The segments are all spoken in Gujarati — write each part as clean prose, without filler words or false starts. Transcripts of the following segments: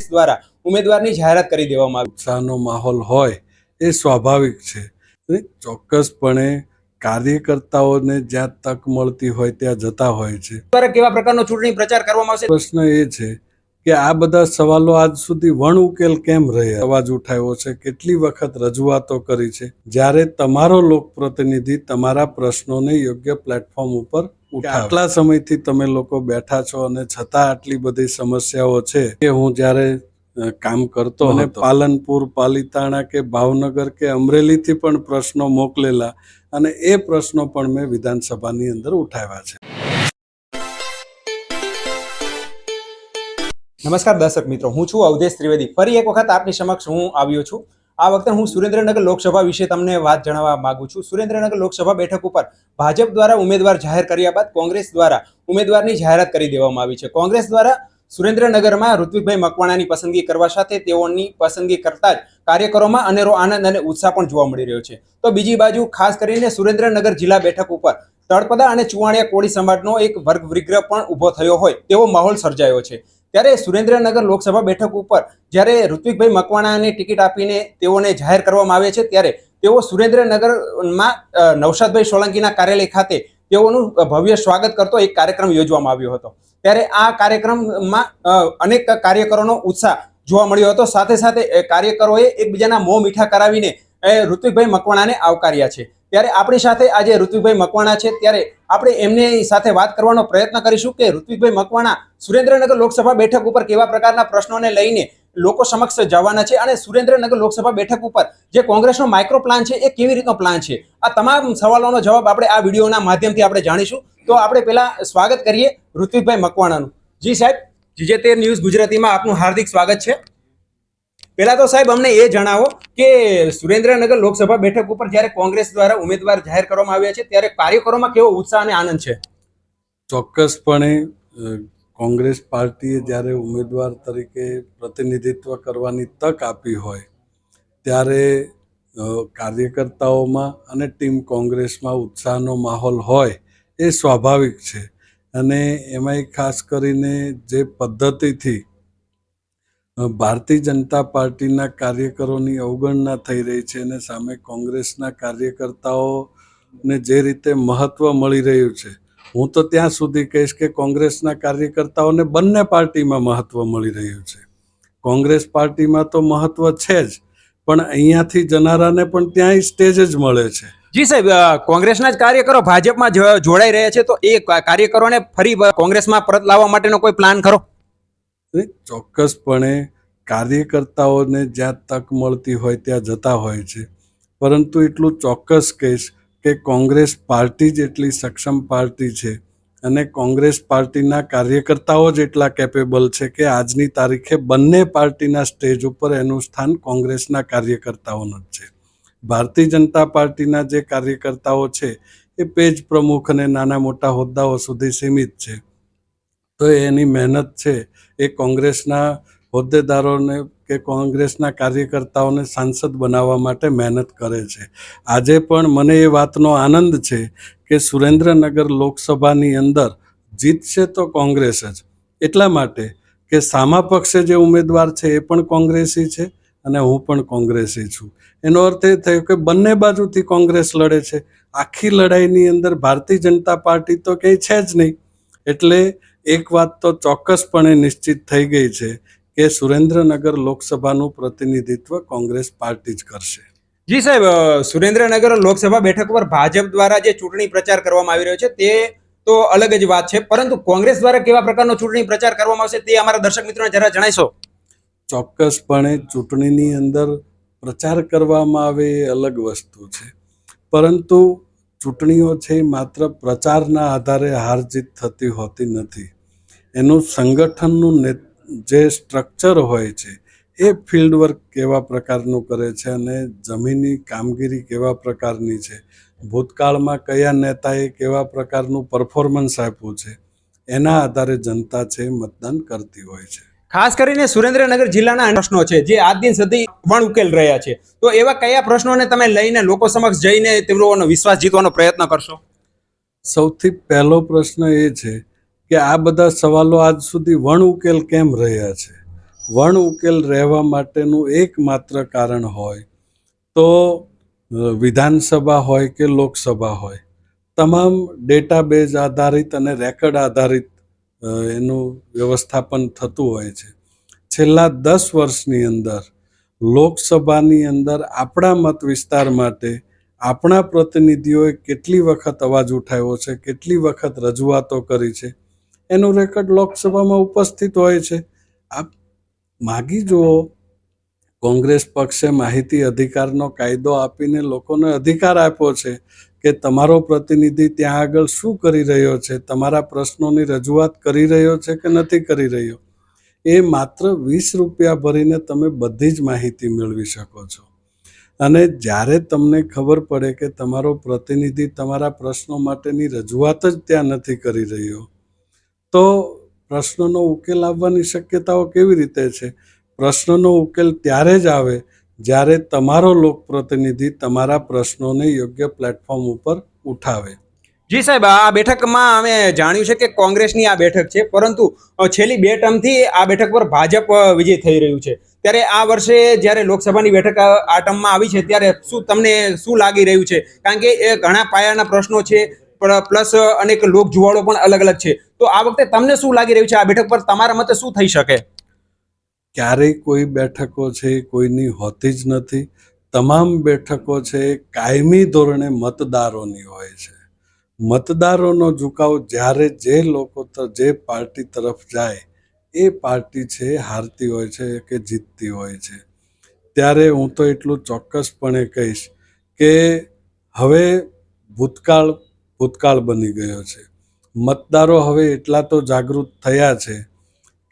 કોંગ્રેસ દ્વારા ઉમેદવારની જાહેરાત કરી દેવામાં આવી. ઉત્સાહનો માહોલ હોય એ સ્વાભાવિક છે. ચોક્કસપણે કાર્યકર્તાઓને જ્યાં તક મળતી હોય ત્યાં જતા હોય છે. દ્વારા કેવા પ્રકારનો ચૂંટણી પ્રચાર કરવામાં આવશે? પ્રશ્ન એ છે કે આ બધા સવાલો આજ સુધી વણ ઉકેલ કેમ રહ્યા? અવાજ ઉઠાવ્યો છે, કેટલી વખત રજૂઆતો કરી છે. જ્યારે તમારો લોકપ્રતિનિધિ તમારા પ્રશ્નોને યોગ્ય પ્લેટફોર્મ ઉપર આટલા સમયથી તમે લોકો બેઠા છો અને છતાં આટલી બધી સમસ્યાઓ છે કે હું જ્યારે કામ કરતો અને પાલનપુર, પાલિતાણા કે ભાવનગર કે અમરેલીથી પણ પ્રશ્નો મોકલેલા અને એ પ્રશ્નો પણ મેં વિધાનસભાની અંદર ઉઠાવ્યા છે. નમસ્કાર દર્શક મિત્રો, હું છું અવધેશ ત્રિવેદી. ફરી એક વખત આપની સમક્ષ હું આવ્યો છું. આ વખતે હું સુરેન્દ્રનગર લોકસભા વિશે તમને વાત જણાવવા માંગુ છું. સુરેન્દ્રનગર લોકસભા બેઠક ઉપર ભાજપ દ્વારા ઉમેદવાર જાહેર કર્યા બાદ કોંગ્રેસ દ્વારા ઉમેદવારની જાહેરાત કરી દેવામાં આવી છે. કોંગ્રેસ દ્વારા સુરેન્દ્રનગરમાં ઋત્વિકભાઈ મકવાણાની પસંદગી કરવા સાથે તેઓની પસંદગી કરતા જ કાર્યકરોમાં અનેરો આનંદ અને ઉત્સાહ પણ જોવા મળી રહ્યો છે. તો બીજી બાજુ ખાસ કરીને સુરેન્દ્રનગર જિલ્લા બેઠક ઉપર તળપદા અને ચુવાણિયા કોળી સમાજનો એક વર્ગ વિગ્રહ પણ ઊભો થયો હોય તેવો માહોલ સર્જાયો છે. ત્યારે સુરેન્દ્રનગર લોકસભા બેઠક ઉપર જ્યારે ઋત્વિકભાઈ મકવાણાને ટિકિટ આપીને તેઓને જાહેર કરવામાં આવે છે ત્યારે તેઓ સુરેન્દ્રનગરમાં નવશાદભાઈ સોલંકીના કાર્યાલય ખાતે તેઓનું ભવ્ય સ્વાગત કરતો એક કાર્યક્રમ યોજવામાં આવ્યો હતો. ત્યારે આ કાર્યક્રમમાં અનેક કાર્યકરોનો ઉત્સાહ જોવા મળ્યો હતો. સાથે સાથે કાર્યકરોએ એકબીજાના મોં મીઠા કરાવીને ઋત્વિકભાઈ મકવાણાને આવકાર્યા છે. ત્યારે આપણી સાથે આજે ઋત્વિકભાઈ મકવાણા છે, ત્યારે આપણે એમની સાથે વાત કરવાનો પ્રયત્ન કરીશું કે ઋત્વિકભાઈ મકવાણા સુરેન્દ્રનગર લોકસભા બેઠક ઉપર કેવા પ્રકારના પ્રશ્નોને લઈને લોકો સમક્ષ જવાના છે અને સુરેન્દ્રનગર લોકસભા બેઠક ઉપર જે કોંગ્રેસનો માઇક્રો પ્લાન છે એ કેવી રીતનો પ્લાન છે. આ તમામ સવાલોનો જવાબ આપણે આ વિડીયોના માધ્યમથી આપણે જાણીશું. તો આપણે પહેલા સ્વાગત કરીએ ઋત્વિકભાઈ મકવાણાનું. જી સાહેબ, GJ13 ન્યૂઝ ગુજરાતીમાં આપનું હાર્દિક સ્વાગત છે. પહેલા તો સાહેબ અમને એ જણાવો કે સુરેન્દ્રનગર લોકસભા બેઠક ઉપર જ્યારે કોંગ્રેસ દ્વારા ઉમેદવાર જાહેર કરવામાં આવ્યા છે ત્યારે કાર્યકરોમાં કેવો ઉત્સાહ અને આનંદ છે? ચોક્કસપણે કોંગ્રેસ પાર્ટીએ જ્યારે ઉમેદવાર તરીકે પ્રતિનિધિત્વ કરવાની તક આપી હોય ત્યારે કાર્યકર્તાઓમાં અને ટીમ કોંગ્રેસમાં ઉત્સાહનો માહોલ હોય એ સ્વાભાવિક છે. અને એમાંય ખાસ કરીને જે પદ્ધતિથી ભારતીય જનતા પાર્ટીના કાર્યકરોની અવગણના થઈ રહી છે અને સામે કોંગ્રેસના કાર્યકર્તાઓને જે રીતે મહત્વ મળી રહ્યું છે, હું તો ત્યાં સુધી કહીશ કે કોંગ્રેસના કાર્યકર્તાઓને બંને પાર્ટીમાં મહત્વ મળી રહ્યું છે. કોંગ્રેસ પાર્ટીમાં તો મહત્વ છે જ, પણ અહીંયાથી જનારાને પણ ત્યાંય સ્ટેજ જ મળે છે. જી સાહેબ, કોંગ્રેસના જ કાર્યકરો ભાજપમાં જોડાઈ રહ્યા છે, તો એ કાર્યકરોને ફરી કોંગ્રેસમાં પરત લાવવા માટેનો કોઈ પ્લાન ખરો? ચોક્કસપણે કાર્યકર્તાઓને જ્યાં તક મળતી હોય ત્યાં જતા હોય છે, પરંતુ એટલું ચોક્કસ કહીશ કે કોંગ્રેસ પાર્ટી જ એટલી સક્ષમ પાર્ટી છે અને કોંગ્રેસ પાર્ટીના કાર્યકર્તાઓ જ એટલા કેપેબલ છે કે આજની તારીખે બંને પાર્ટીના સ્ટેજ ઉપર એનું સ્થાન કોંગ્રેસના કાર્યકર્તાઓનું જ છે. ભારતીય જનતા પાર્ટીના જે કાર્યકર્તાઓ છે એ પેજ પ્રમુખ અને નાના મોટા હોદ્દાઓ સુધી સીમિત છે. તો એની મહેનત છે એ કોંગ્રેસના હોદ્દેદારોને કે કોંગ્રેસના કાર્યકર્તાઓને સાંસદ બનાવવા માટે મહેનત કરે છે. આજે પણ મને એ વાતનો આનંદ છે કે સુરેન્દ્રનગર લોકસભાની અંદર જીતશે તો કોંગ્રેસ જ, એટલા માટે કે સામા પક્ષે જે ઉમેદવાર છે એ પણ કોંગ્રેસી છે અને હું પણ કોંગ્રેસી છું. એનો અર્થ એ થયો કે બંને બાજુથી કોંગ્રેસ લડે છે. આખી લડાઈની અંદર ભારતીય જનતા પાર્ટી તો કંઈ છે જ નહીં. એટલે એક વાત તો ચોક્કસપણે નિશ્ચિત થઈ ગઈ છે કે સુરેન્દ્રનગર લોકસભાનું પ્રતિનિધિત્વ કોંગ્રેસ પાર્ટી જ કરશે. જી સાહેબ, સુરેન્દ્રનગર લોકસભા બેઠક પર ભાજપ દ્વારા જે ચૂંટણી પ્રચાર કરવામાં આવી રહ્યો છે તે તો અલગ જ વાત છે, પરંતુ કોંગ્રેસ દ્વારા કેવા પ્રકારનો ચૂંટણી પ્રચાર કરવામાં આવશે તે અમારા દર્શક મિત્રોને જરા જણાવશો? ચોક્કસપણે ચૂંટણીની અંદર પ્રચાર કરવામાં આવે એ અલગ વસ્તુ છે, પરંતુ ચૂંટણીઓ છે માત્ર પ્રચારના આધારે હાર જીત થતી હોતી નથી. એનું સંગઠનનું જે સ્ટ્રક્ચર હોય છે એ ફિલ્ડ વર્ક કેવા પ્રકારનું કરે છે અને જમીની કામગીરી કેવા પ્રકારની છે, ભૂતકાળમાં કયા નેતાએ કેવા પ્રકારનું પરફોર્મન્સ આપ્યું છે, એના આધારે જનતા છે મતદાન કરતી હોય છે. ખાસ કરીને સુરેન્દ્રનગર જિલ્લાના પ્રશ્નો છે જે આજ દિન સુધી વણ ઉકેલ રહ્યા છે, તો એવા કયા પ્રશ્નોને તમે લઈને લોકો સમક્ષ જઈને તેમનો વિશ્વાસ જીતવાનો પ્રયત્ન કરશો? સૌથી પહેલો પ્રશ્ન એ છે કે આ બધા સવાલો આજ સુધી વણ ઉકેલ કેમ રહ્યા છે? વણ ઉકેલ રહેવા માટેનું એકમાત્ર કારણ હોય તો વિધાનસભા હોય કે લોકસભા હોય, તમામ ડેટાબેઝ આધારિત અને રેકર્ડ આધારિત એનું વ્યવસ્થાપન થતું હોય છે. છેલ્લા 10 વર્ષની અંદર લોકસભાની અંદર આપણા મત વિસ્તાર માટે આપણા પ્રતિનિધિઓએ કેટલી વખત અવાજ ઉઠાવ્યો છે, કેટલી વખત રજૂઆતો કરી છે, એનું રેકર્ડ લોકસભામાં ઉપસ્થિત હોય છે. આપ માગી જુઓ, કોંગ્રેસ પક્ષે માહિતી અધિકારનો કાયદો આપીને લોકોને અધિકાર આપ્યો છે કે તમારો પ્રતિનિધિ ત્યાં આગળ શું કરી રહ્યો છે, તમારા પ્રશ્નોની રજૂઆત કરી રહ્યો છે કે નથી કરી રહ્યો. એ માત્ર 20 રૂપિયા ભરીને તમે બધી જ માહિતી મેળવી શકો છો. અને જ્યારે તમને ખબર પડે કે તમારો પ્રતિનિધિ તમારા પ્રશ્નો માટેની રજૂઆત જ ત્યાં નથી કરી રહ્યો, તો પ્રશ્નનો ઉકેલ આવવાની શક્યતાઓ કેવી રીતે છે? પ્રશ્નનો ઉકેલ ત્યારે જ આવે જ્યારે તમારો લોકપ્રતિનિધિ તમારા પ્રશ્નોને યોગ્ય પ્લેટફોર્મ ઉપર ઉઠાવે. જી સાહેબ, આ બેઠકમાં અમે જાણ્યું છે કે કોંગ્રેસની આ બેઠક છે, પરંતુ છેલ્લી 2 ટર્મથી આ બેઠક પર ભાજપ વિજય થઈ રહ્યું છે. ત્યારે આ વર્ષે જ્યારે લોકસભાની બેઠક આ ટર્મમાં આવી છે, ત્યારે તમને શું લાગી રહ્યું છે? કારણ કે એ ઘણા પાયાના પ્રશ્નો છે, પ્લસ અનેક લોક જુવાળો પણ અલગ અલગ છે. તો આ વખતે તમને શું લાગી રહ્યું છે? આ બેઠક પર તમારા મતે શું થઈ શકે? ક્યારેય કોઈ બેઠકો છે કોઈની હોતી જ નથી. તમામ બેઠકો છે કાયમી ધોરણે મતદારોની હોય છે. મતદારોનો ઝુકાવ જ્યારે જે લોકો જે પાર્ટી તરફ જાય એ પાર્ટી છે હારતી હોય છે કે જીતતી હોય છે. ત્યારે હું તો એટલું ચોક્કસપણે કહીશ કે હવે ભૂતકાળ બની ગયો છે. મતદારો હવે એટલા તો જાગૃત થયા છે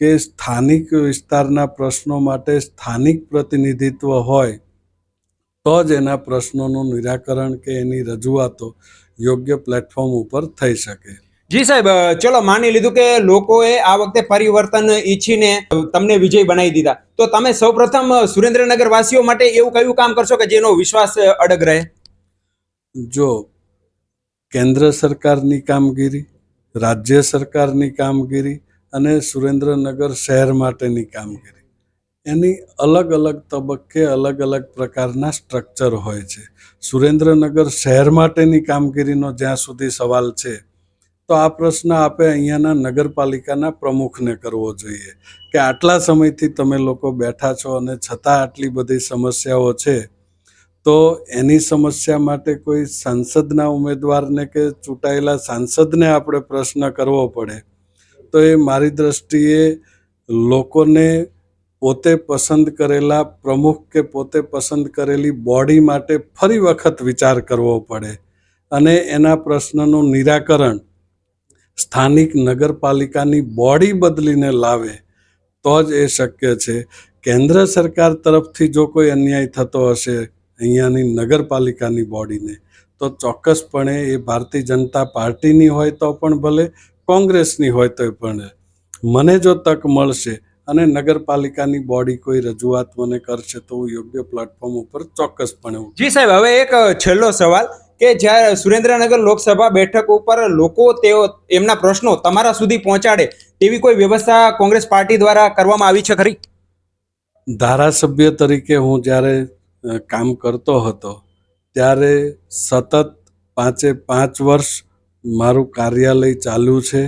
કે સ્થાનિક વિસ્તારના પ્રશ્નો માટે સ્થાનિક પ્રતિનિધિત્વ હોય તો જ એના પ્રશ્નોનું નિરાકરણ કે એની રજૂઆતો યોગ્ય પ્લેટફોર્મ ઉપર થઈ શકે. જી સાહેબ, ચલો માની લીધું કે લોકોએ આ વખતે પરિવર્તન ઈચ્છીને તમને વિજય બનાવી દીધા, તો તમે સૌપ્રથમ સુરેન્દ્રનગર વાસીઓ માટે એવું કયું કામ કરશો કે જેનો વિશ્વાસ અડગ રહે? જો કેન્દ્ર સરકારની કામગીરી, રાજ્ય સરકારની કામગીરી અને સુરેન્દ્રનગર શહેર માટેની કામગીરી, એની અલગ અલગ તબક્કે અલગ અલગ પ્રકારના સ્ટ્રક્ચર હોય છે. સુરેન્દ્રનગર શહેર માટેની કામગીરીનો જ્યાં સુધી સવાલ છે, તો આ પ્રશ્ન આપે અહીંયાના નગરપાલિકાના પ્રમુખને કરવો જોઈએ કે આટલા સમયથી તમે લોકો બેઠા છો અને છતાં આટલી બધી સમસ્યાઓ છે, તો એની સમસ્યા માટે કોઈ સાંસદના ઉમેદવારને કે ચૂંટાયેલા સાંસદને આપણે પ્રશ્ન કરવો પડે, તો એ મારી દ્રષ્ટિએ લોકોને પોતે પસંદ કરેલા પ્રમુખ કે પોતે પસંદ કરેલી બોડી માટે ફરી વખત વિચાર કરવો પડે અને એના પ્રશ્નનું નિરાકરણ સ્થાનિક નગરપાલિકાની બોડી બદલીને લાવે તો જ એ શક્ય છે. કેન્દ્ર સરકાર તરફથી જો કોઈ અન્યાય થતો હશે અહીંયાની નગરપાલિકાની બોડીને, તો ચોક્કસપણે એ ભારતીય જનતા પાર્ટીની હોય તો પણ ભલે, કોંગ્રેસની હોય તો પણ મને જો તક મળશે અને નગરપાલિકાની બોડી કોઈ રજૂઆત મને કરશે તો હું યોગ્ય પ્લેટફોર્મ ઉપર ચોક્કસપણે. જી સાહેબ, હવે એક છેલ્લો સવાલ કે જ્યારે સુરેન્દ્રનગર લોકસભા બેઠક ઉપર લોકો એમના પ્રશ્નો તમારા સુધી પહોંચાડે તેવી કોઈ વ્યવસ્થા કોંગ્રેસ પાર્ટી દ્વારા કરવામાં આવી છે ખરી? ધારાસભ્ય તરીકે હું જ્યારે કામ કરતો હતો ત્યારે સતત 5 વર્ષ મારું કાર્યાલય ચાલ્યું છે.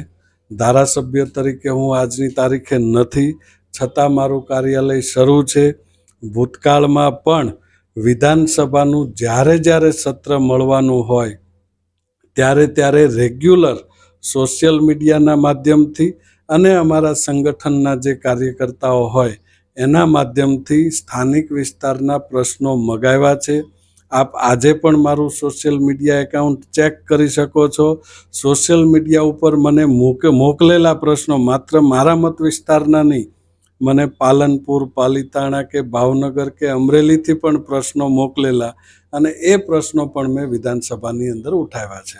ધારાસભ્ય તરીકે હું આજની તારીખે નથી, છતાં મારું કાર્યાલય શરૂ છે. ભૂતકાળમાં પણ વિધાનસભાનું જ્યારે સત્ર મળવાનું હોય ત્યારે રેગ્યુલર સોશિયલ મીડિયાના માધ્યમથી અને અમારા સંગઠનના જે કાર્યકર્તાઓ હોય એના માધ્યમથી સ્થાનિક વિસ્તારના પ્રશ્નો મગાવ્યા છે. આપ આજે પણ મારું સોશિયલ મીડિયા એકાઉન્ટ ચેક કરી શકો છો. સોશિયલ મીડિયા ઉપર મને મોકલેલા પ્રશ્નો માત્ર મારા મત વિસ્તારના નહીં, મને પાલનપુર, પાલીતાણા કે ભાવનગર કે અમરેલીથી પણ પ્રશ્નો મોકલેલા અને એ પ્રશ્નો પણ મેં વિધાનસભાની અંદર ઉઠાવ્યા છે.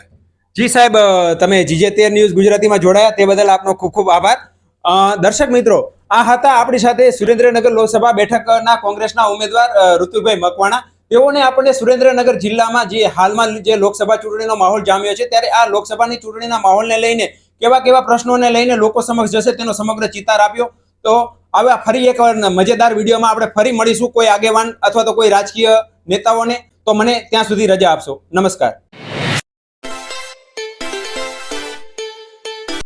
જી સાહેબ, તમે GJ13 ન્યૂઝ ગુજરાતીમાં જોડાયા તે બદલ આપનો ખૂબ ખૂબ આભાર. દર્શક મિત્રો, આ હતા આપણી સાથે સુરેન્દ્રનગર લોકસભા બેઠકના કોંગ્રેસના ઉમેદવાર ઋત્વિકભાઈ મકવાણા. તેઓને આપણે સુરેન્દ્રનગર જિલ્લામાં જે હાલમાં જે લોકસભા ચૂંટણીનો માહોલ જામ્યો છે, ત્યારે આ લોકસભાની ચૂંટણીના માહોલને લઈને કેવા પ્રશ્નોને લઈને લોકો સમક્ષ જશે તેનો સમગ્ર ચિતાર આપ્યો. તો આવા ફરી એક મજેદાર વિડીયોમાં આપણે ફરી મળીશું કોઈ આગેવાન અથવા તો કોઈ રાજકીય નેતાઓને. તો મને ત્યાં સુધી રજા આપશો. નમસ્કાર.